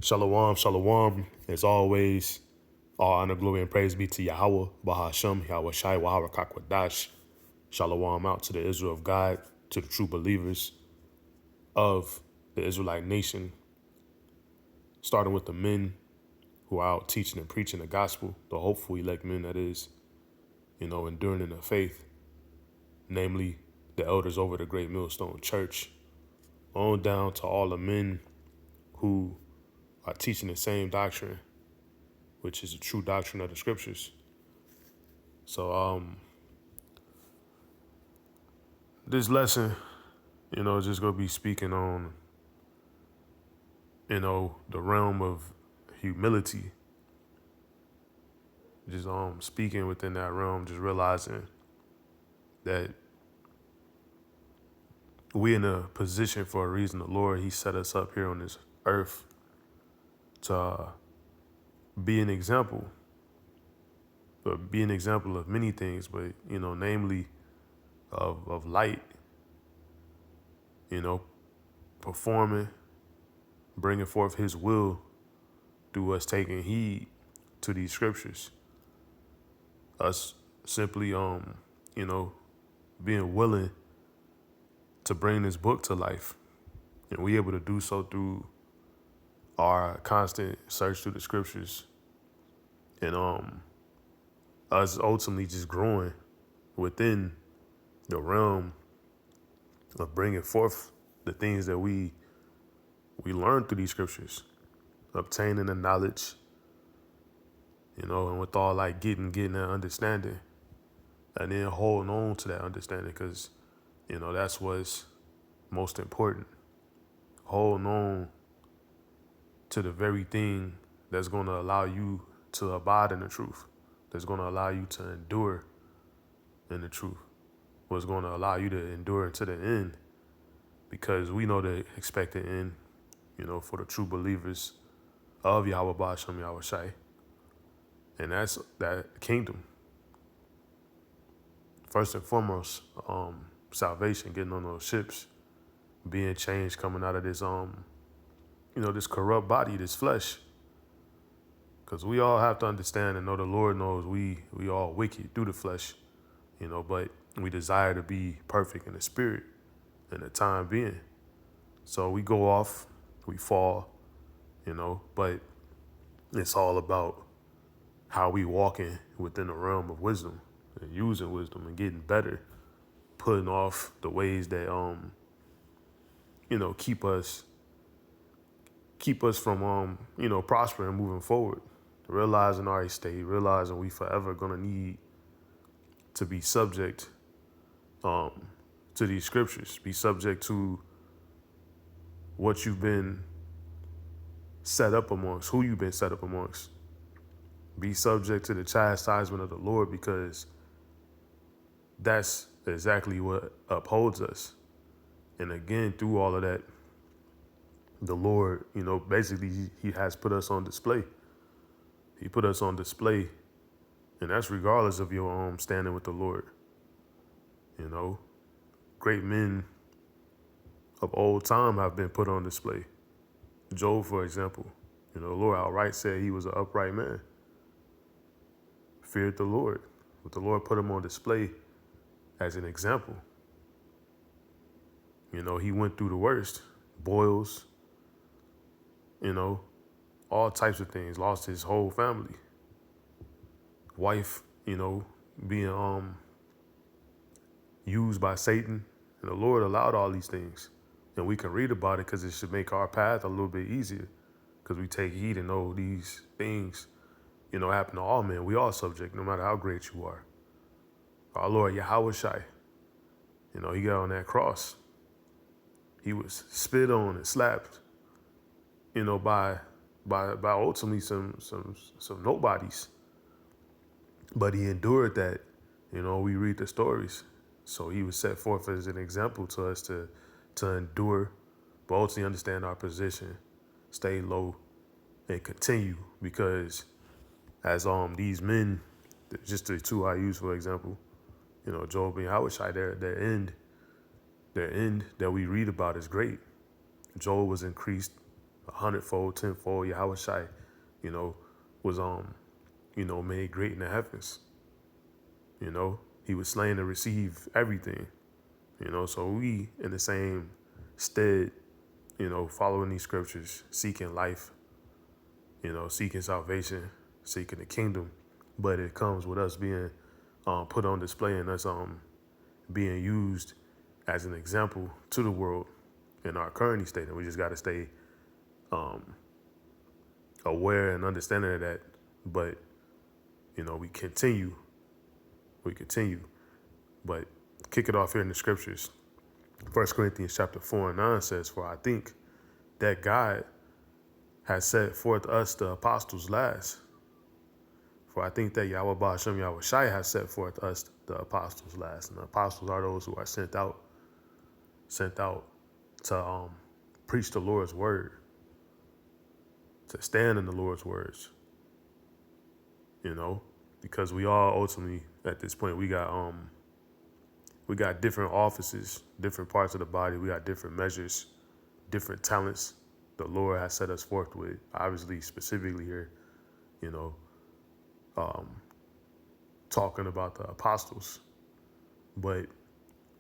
Shalom, shalom. As always, all honor, glory, and praise be to Yahweh, Bahashem, Yahweh Shai, Wahara Kakwadash. Shalom out to the Israel of God, to the true believers of the Israelite nation, starting with the men who are out teaching and preaching the gospel, the hopeful elect men that is, enduring in the faith, namely the elders over the Great Millstone Church, on down to all the men who are teaching the same doctrine, which is the true doctrine of the scriptures. So this lesson, is just gonna be speaking on, the realm of humility. Just speaking within that realm, just realizing that we in a position for a reason. The Lord, He set us up here on this earth to be an example, but be an example of many things, but namely of light, performing, bringing forth His will through us taking heed to these scriptures. Us simply, being willing to bring this book to life. And we able to do so through our constant search through the scriptures and us ultimately just growing within the realm of bringing forth the things that we learn through these scriptures, obtaining the knowledge, and with all like getting that understanding, and then holding on to that understanding, because that's what's most important. Holding on to the very thing that's going to allow you to abide in the truth, that's going to allow you to endure in the truth, what's going to allow you to endure to the end, because we know the expected end, for the true believers of Yahweh Ba'ashem Yahweh Shai, and that's that kingdom. First and foremost, salvation, getting on those ships, being changed, coming out of this this corrupt body, this flesh. Because we all have to understand and know the Lord knows we all wicked through the flesh, but we desire to be perfect in the spirit in the time being. So we go off, we fall, but it's all about how we walking within the realm of wisdom and using wisdom and getting better, putting off the ways that keep us from prospering, moving forward, realizing our state, realizing we forever gonna need to be subject to these scriptures, be subject to what you've been set up amongst, who you've been set up amongst. Be subject to the chastisement of the Lord, because that's exactly what upholds us. And again, through all of that, the Lord, basically He has put us on display. He put us on display, and that's regardless of your standing with the Lord. Great men of old time have been put on display. Job, for example, the Lord outright said he was an upright man, feared the Lord, but the Lord put him on display as an example. He went through the worst, boils, all types of things, lost his whole family, wife, being used by Satan, and the Lord allowed all these things. And we can read about it because it should make our path a little bit easier, because we take heed and know these things, happen to all men. We all subject, no matter how great you are. Our Lord Yahweh Shai, He got on that cross. He was spit on and slapped, by ultimately some nobodies. But He endured that. We read the stories. So He was set forth as an example to us to endure, but ultimately understand our position, stay low, and continue. Because as these men, just the two I use for example, Job and Yahushai, their end that we read about is great. Job was increased a hundredfold, tenfold. Yahweh Shai, you know, was made great in the heavens. You know, he was slain to receive everything. You know, so we in the same stead, you know, following these scriptures, seeking life, you know, seeking salvation, seeking the kingdom. But it comes with us being put on display and us being used as an example to the world in our current state. And we just got to stay aware and understanding of that. But, you know, we continue. But kick it off here in the scriptures. 1 Corinthians chapter 4:9 says, "For I think that God has set forth us the apostles last. For I think that Yahweh Ba'ashem Yahweh Shai has set forth us the apostles last." And the apostles are those who are sent out to preach the Lord's word, to stand in the Lord's words. You know, because we all ultimately at this point we got different offices, different parts of the body. We got different measures, different talents the Lord has set us forth with. Obviously, specifically here, you know, talking about the apostles, but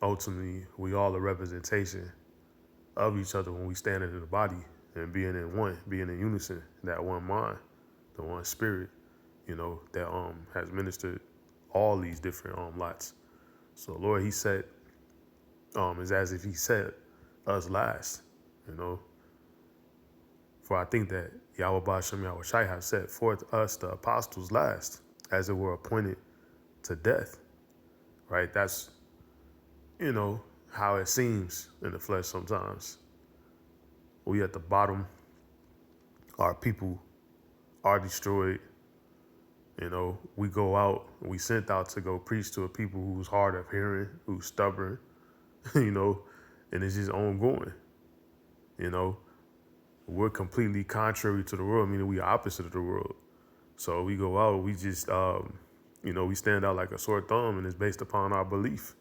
ultimately we all a representation of each other when we stand in the body and being in one, being in unison, that one mind, the one spirit, you know, that has ministered all these different lots. So Lord, he said, it's as if he said us last, you know. For I think that Yahweh Ba'ashem Yahweh Shai has set forth us the apostles last, as it were appointed to death. Right? That's, you know, how it seems in the flesh sometimes. We at the bottom, our people are destroyed. You know, we go out, we sent out to go preach to a people who's hard of hearing, who's stubborn, you know, and it's just ongoing. You know, we're completely contrary to the world, meaning we opposite of the world. So we go out, we just, you know, we stand out like a sore thumb, and it's based upon our belief.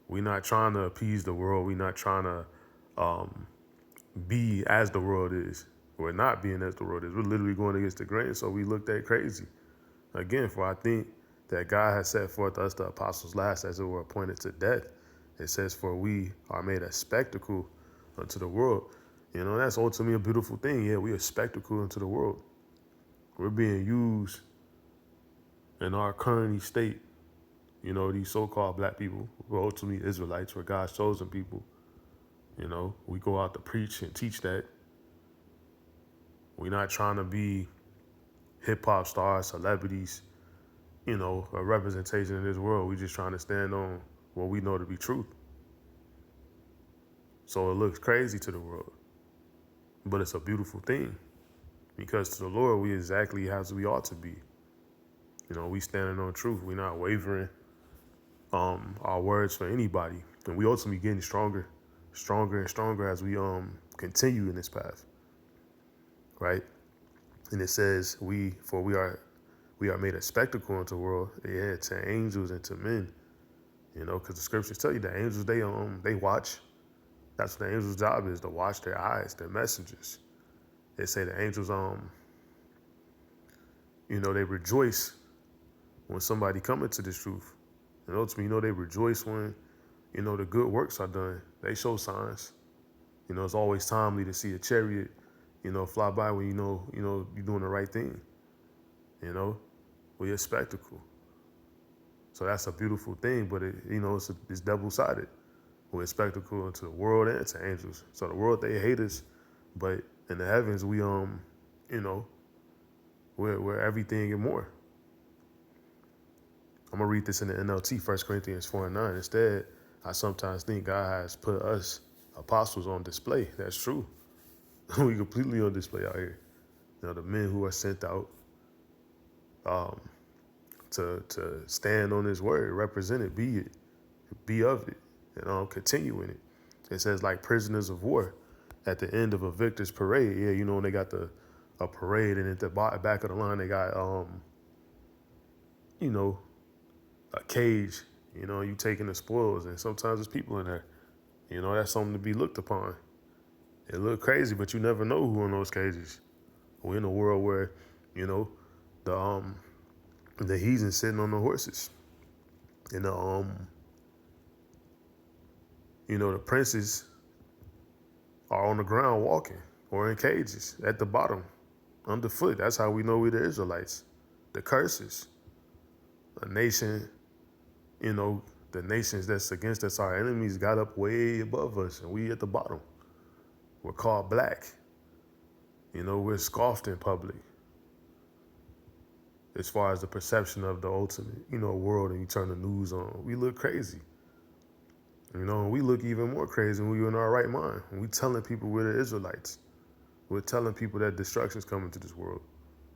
We're not trying to appease the world. We're not trying to be as the world is. We're not being as the world is. We're literally going against the grain, so we looked at crazy. Again, for I think that God has set forth us the apostles last, as it were appointed to death. It says, for we are made a spectacle unto the world. You know, that's ultimately a beautiful thing. Yeah, we are a spectacle unto the world. We're being used in our current state. You know, these so-called black people, we're ultimately Israelites, we're God's chosen people. You know, we go out to preach and teach that. We're not trying to be hip-hop stars, celebrities, you know, a representation of this world. We're just trying to stand on what we know to be truth. So it looks crazy to the world, but it's a beautiful thing, because to the Lord, we exactly as we ought to be. You know, we standing on truth. We're not wavering our words for anybody. And we ultimately getting stronger and stronger as we continue in this path. Right? And it says we are made a spectacle unto the world, yeah, to angels and to men. You know, because the scriptures tell you that angels, they watch. That's what the angels' job is, to watch their eyes, their messengers. They say the angels, you know, they rejoice when somebody come into this truth. And ultimately, you know, they rejoice when, you know, the good works are done. They show signs. You know, it's always timely to see a chariot, you know, fly by when you know you're doing the right thing. You know, we're a spectacle. So that's a beautiful thing, but it's double-sided. We're a spectacle to the world and to angels. So the world, they hate us, but in the heavens, we you know, we're everything and more. I'm gonna read this in the NLT, 1 Corinthians 4:9. Instead, I sometimes think God has put us apostles on display. That's true. We completely on display out here. You know, the men who are sent out to stand on his word, represent it, be of it, and continue in it. It says, like prisoners of war at the end of a victor's parade. Yeah, you know, when they got a parade, and at the back of the line they got you know, a cage. You know, you taking the spoils, and sometimes there's people in there. You know, that's something to be looked upon. It look crazy, but you never know who in those cages. We're in a world where, you know, the heathens sitting on the horses, and the princes are on the ground walking or in cages at the bottom, underfoot. That's how we know we the Israelites. The curses, a nation, the nations that's against us, our enemies, got up way above us, and we at the bottom. We're called black. We're scoffed in public as far as the perception of the ultimate, world, and you turn the news on. We look crazy. And we look even more crazy when we're in our right mind. When we telling people we're the Israelites. We're telling people that destruction is coming to this world.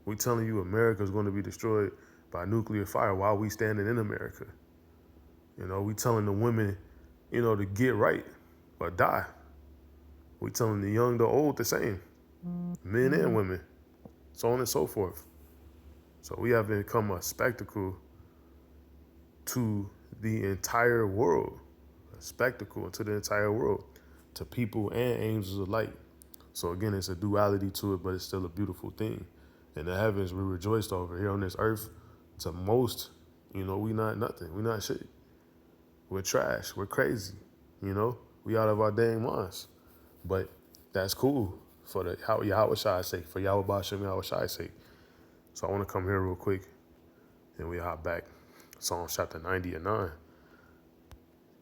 We're telling you America is going to be destroyed by nuclear fire while we standing in America. We telling the women, to get right or die. We telling the young, the old, the same. Men and women, so on and so forth. So we have become a spectacle to the entire world, a spectacle to the entire world, to people and angels alike. So again, it's a duality to it, but it's still a beautiful thing. In the heavens, we rejoiced over. Here on this earth, to most, we not nothing. We not shit. We're trash. We're crazy. We out of our dang minds. But that's cool for the Yahweh Shai's sake, for Yahweh Bashem Yahweh Shai's sake. So I want to come here real quick, and we hop back. Psalms chapter 90 and 9.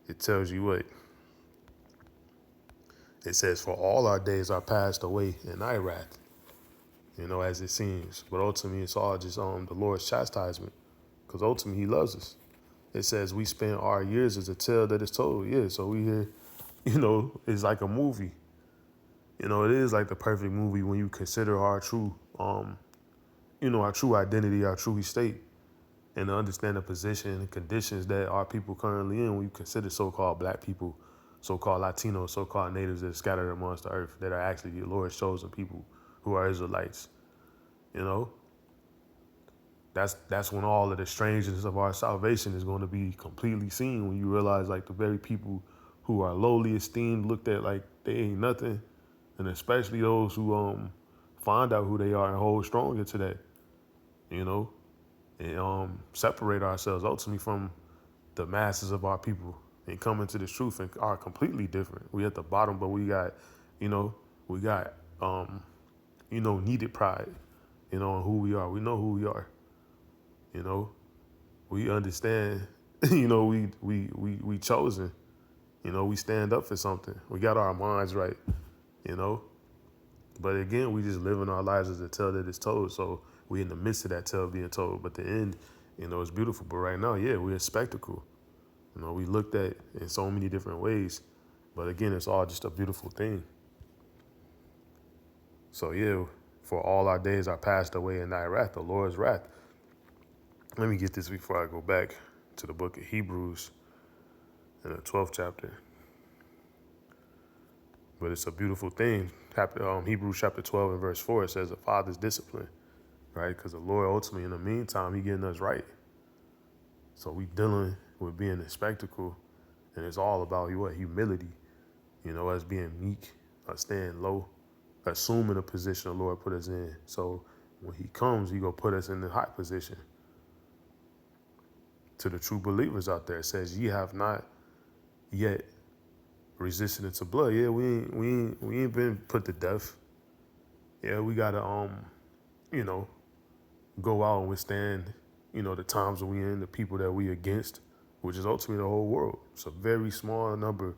It tells you what? It says, for all our days are passed away in thy wrath, as it seems. But ultimately, it's all just the Lord's chastisement, because ultimately, he loves us. It says we spend our years as a tale that is told. Yeah, so we hear, it's like a movie. It is like the perfect movie when you consider our true, our true identity, our true state, and to understand the position and conditions that our people currently in when you consider so-called black people, so-called Latinos, so-called natives that are scattered amongst the earth, that are actually the Lord's chosen people who are Israelites. That's when all of the strangeness of our salvation is going to be completely seen, when you realize like the very people who are lowly esteemed, looked at like they ain't nothing, and especially those who find out who they are and hold strong into that, and separate ourselves ultimately from the masses of our people and come into this truth and are completely different. We at the bottom, but we got, needed pride, in who we are. We know who we are. We understand, we chosen, we stand up for something. We got our minds right, But again, we just living our lives as a tale that is told. So we in the midst of that tale being told. But the end, it's beautiful. But right now, yeah, we're a spectacle. We looked at in so many different ways. But again, it's all just a beautiful thing. So yeah, for all our days are passed away in thy wrath, the Lord's wrath. Let me get this before I go back to the book of Hebrews in the 12th chapter. But it's a beautiful thing. Hebrews chapter 12 and verse 4, it says the Father's discipline, right? Because the Lord ultimately, in the meantime, he getting us right. So we dealing with being a spectacle, and it's all about what? Humility, us being meek, us staying low, assuming a position the Lord put us in. So when he comes, he gonna put us in the high position. To the true believers out there, it says, ye have not yet resisted unto blood. Yeah, we ain't been put to death. Yeah, we gotta go out and withstand, the times that we in, the people that we against, which is ultimately the whole world. It's a very small number,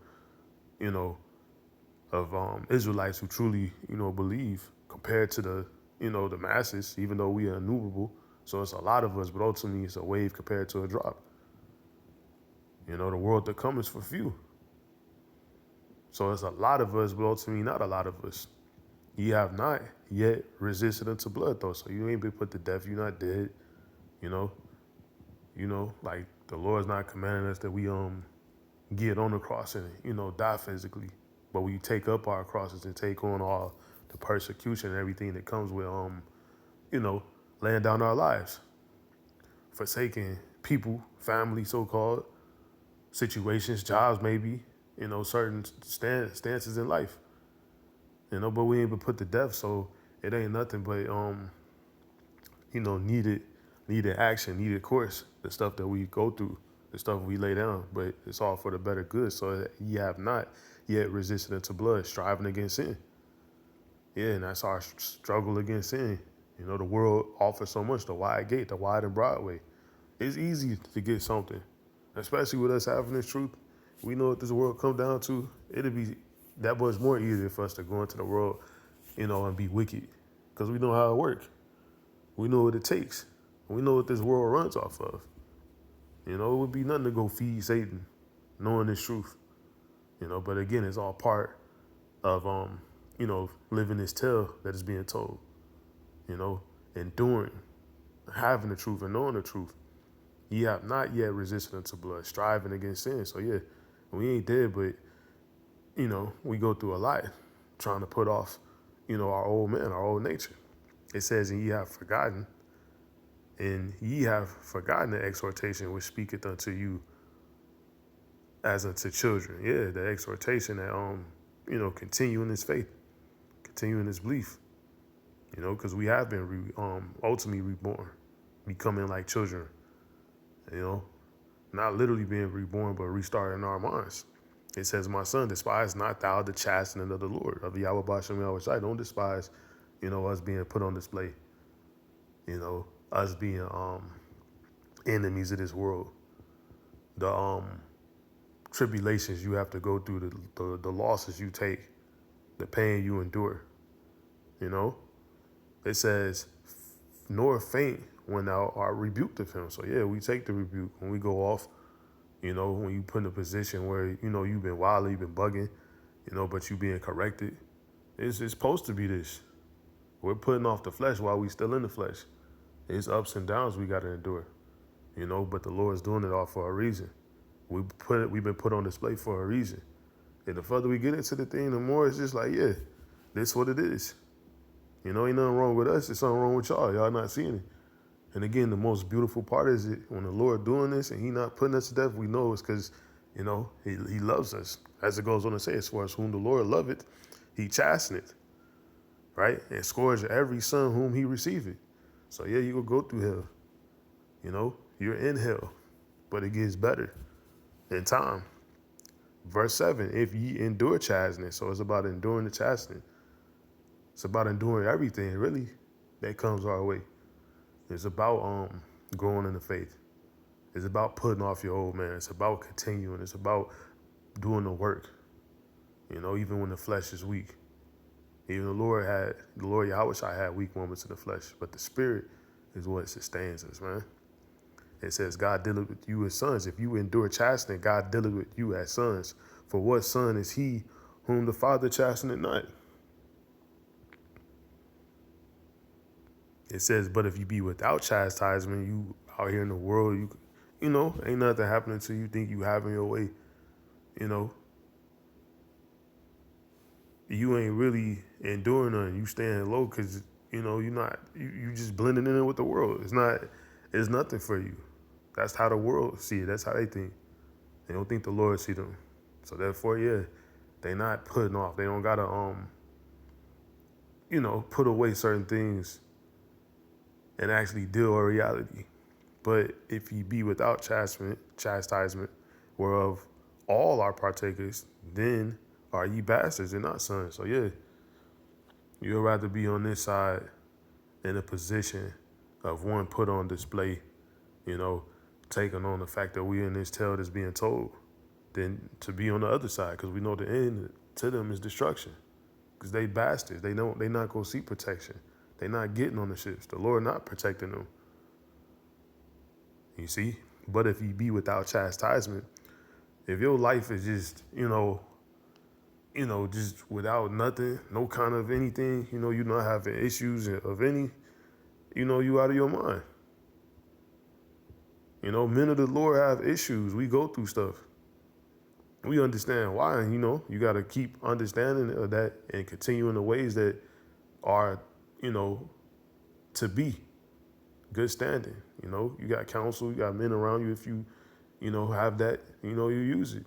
of Israelites who truly, believe, compared to the, the masses, even though we are innumerable. So it's a lot of us, but ultimately it's a wave compared to a drop. The world to come is for few. So it's a lot of us, but ultimately not a lot of us. Ye have not yet resisted unto blood, though. So you ain't been put to death. You're not dead. Like the Lord's not commanding us that we get on the cross and die physically, but we take up our crosses and take on all the persecution and everything that comes with laying down our lives, forsaking people, family, so-called situations, jobs, maybe, certain stances in life. But we ain't been put to death, so it ain't nothing but needed action, needed course, the stuff that we go through, the stuff we lay down, but it's all for the better good, so that ye have not yet resisted unto blood, striving against sin. Yeah, and that's our struggle against sin. The world offers so much, the wide gate, the wide and broad way. It's easy to get something, especially with us having this truth. We know what this world come down to. It'll be that much more easier for us to go into the world, and be wicked, because we know how it works. We know what it takes. We know what this world runs off of. It would be nothing to go feed Satan, knowing this truth. But again, it's all part of living this tale that is being told. Enduring, having the truth and knowing the truth. Ye have not yet resisted unto blood, striving against sin. So yeah, we ain't dead, but we go through a lot trying to put off, our old man, our old nature. It says, and ye have forgotten the exhortation which speaketh unto you as unto children. Yeah, the exhortation that continue in this faith, continue in this belief. Because we have been ultimately reborn, becoming like children. Not literally being reborn, but restarting our minds. It says, my son, despise not thou the chastening of the Lord, of the Yahweh Bashem Yahweh Shai. Don't despise, us being put on display, us being enemies of this world. The tribulations you have to go through, the losses you take, the pain you endure. It says, nor faint when thou art rebuked of him. So yeah, we take the rebuke when we go off. When you put in a position where, you've been wildly, you've been bugging, but you being corrected. It's supposed to be this. We're putting off the flesh while we still in the flesh. It's ups and downs we got to endure, but the Lord's doing it all for a reason. We've been put on display for a reason. And the further we get into the thing, the more it's just like, yeah, this is what it is. Ain't nothing wrong with us. It's something wrong with y'all. Y'all not seeing it. And again, the most beautiful part is it when the Lord doing this and he not putting us to death, we know it's because, he loves us. As it goes on to say, as far as whom the Lord loveth, he chasteneth, right? And scourge every son whom he receiveth. So yeah, you will go through hell. You're in hell, but it gets better in time. Verse 7, if ye endure chastening. So it's about enduring the chastening. It's about enduring everything, really, that comes our way. It's about growing in the faith. It's about putting off your old man. It's about continuing. It's about doing the work, even when the flesh is weak. Even the Lord Yahweh Shai had weak moments in the flesh, but the spirit is what sustains us, man. It says, God dealeth with you as sons. If you endure chastening, God dealeth with you as sons. For what son is he whom the Father chasteneth not? It says, but if you be without chastisement, you out here in the world, ain't nothing happening to you. Think you having your way, you ain't really enduring nothing. You staying low because, you just blending in with the world. It's nothing for you. That's how the world see it. That's how they think. They don't think the Lord see them. So therefore, yeah, they not putting off. They don't gotta, put away certain things and actually deal with reality. But if ye be without chastisement, whereof all are partakers, then are ye bastards and not sons. So yeah, you'd rather be on this side in a position of one put on display, taking on the fact that we in this tale that's being told, than to be on the other side, because we know the end to them is destruction. Because they bastards. They not gonna see protection. They not getting on the ships. The Lord not protecting them. You see? But if you be without chastisement, if your life is just, just without nothing, no kind of anything, you're not having issues of any, you out of your mind. Men of the Lord have issues. We go through stuff. We understand why, and you got to keep understanding of that and continue in the ways that are, to be good standing. You got counsel, you got men around you. If you, have that, you use it.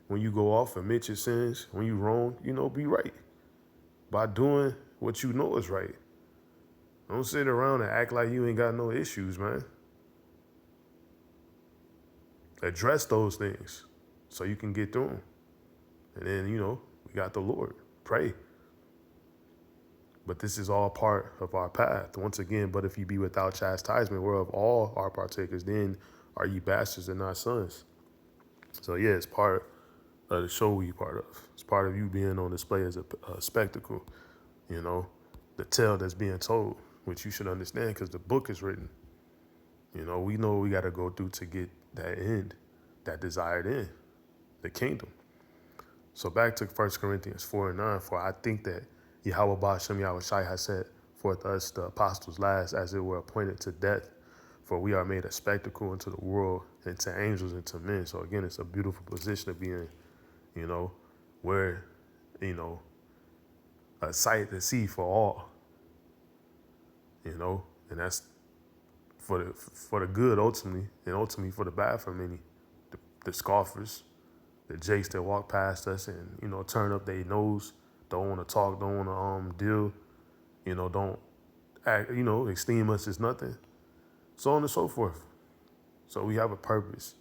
When you go off, admit your sins. When you wrong, be right. by doing what you know is right. Don't sit around and act like you ain't got no issues, man. Address those things so you can get through them. And then, we got the Lord. Pray. But this is all part of our path. Once again, but if you be without chastisement, whereof all are partakers, then are ye bastards and not sons. So yeah, it's part of the show we part of. It's part of you being on display as a spectacle, the tale that's being told, which you should understand because the book is written. We know what we got to go through to get that end, that desired end, the kingdom. So back to 1 Corinthians 4:9, for I think that Yahweh Ba'ashem Yahushai has set forth us, the apostles last, as it were appointed to death, for we are made a spectacle unto the world and to angels and to men. So again, it's a beautiful position to be in, where, a sight to see for all, and that's for the good ultimately, and ultimately for the bad for many, the scoffers, the jakes that walk past us and, turn up their nose, don't want to talk, don't want to deal, don't act, esteem us as nothing, so on and so forth. So we have a purpose.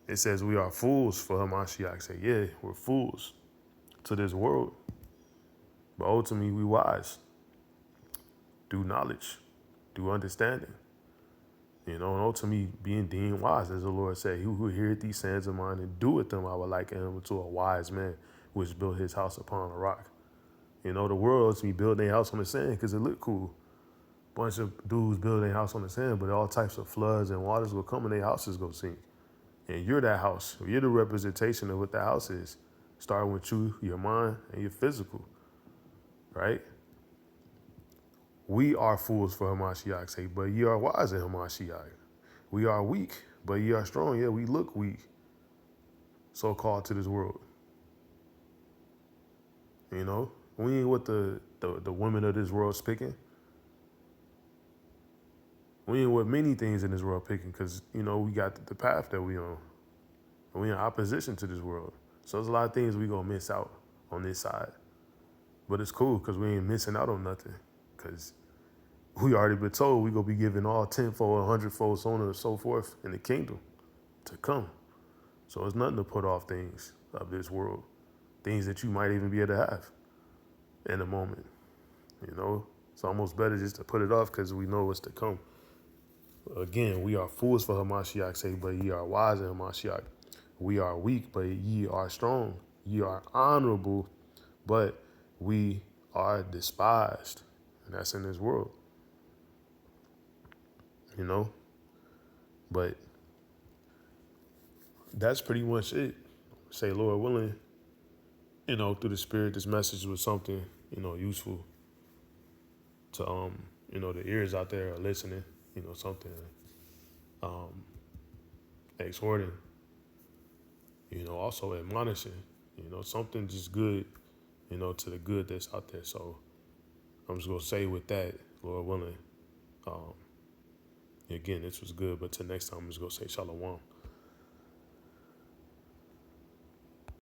It says we are fools for Hamashiach. Say, yeah, we're fools to this world, but ultimately we wise through knowledge, through understanding. And ultimately being deemed wise, as the Lord said, he who heareth these sayings of mine and doeth them, I would liken him to a wise man which built his house upon a rock. The world ultimately build their house on the sand because it looked cool. Bunch of dudes build their house on the sand, but all types of floods and waters will come and their houses go sink. And you're that house. You're the representation of what the house is. Starting with you, your mind, and your physical, right? We are fools for Hamashiach's sake, but ye are wise in Hamashiach. We are weak, but ye are strong. Yeah, we look weak, so called to this world. We ain't what the women of this world picking. We ain't what many things in this world picking because, we got the path that we on. And we in opposition to this world. So there's a lot of things we gonna miss out on this side. But it's cool because we ain't missing out on nothing. Because we already been told we gonna be given all 10-fold, 100-fold, so on and so forth in the kingdom to come. So it's nothing to put off things of this world. Things that you might even be able to have in a moment. It's almost better just to put it off because we know what's to come. Again, we are fools for Hamashiach's sake, but ye are wise in Hamashiach. We are weak, but ye are strong. Ye are honorable, but we are despised. And that's in this world. But that's pretty much it. Say, Lord willing, through the Spirit, this message was something, useful to, the ears out there are listening, something exhorting, also admonishing, something just good, to the good that's out there. So I'm just going to say with that, Lord willing, again, this was good, but till next time, I'm just going to say shalom.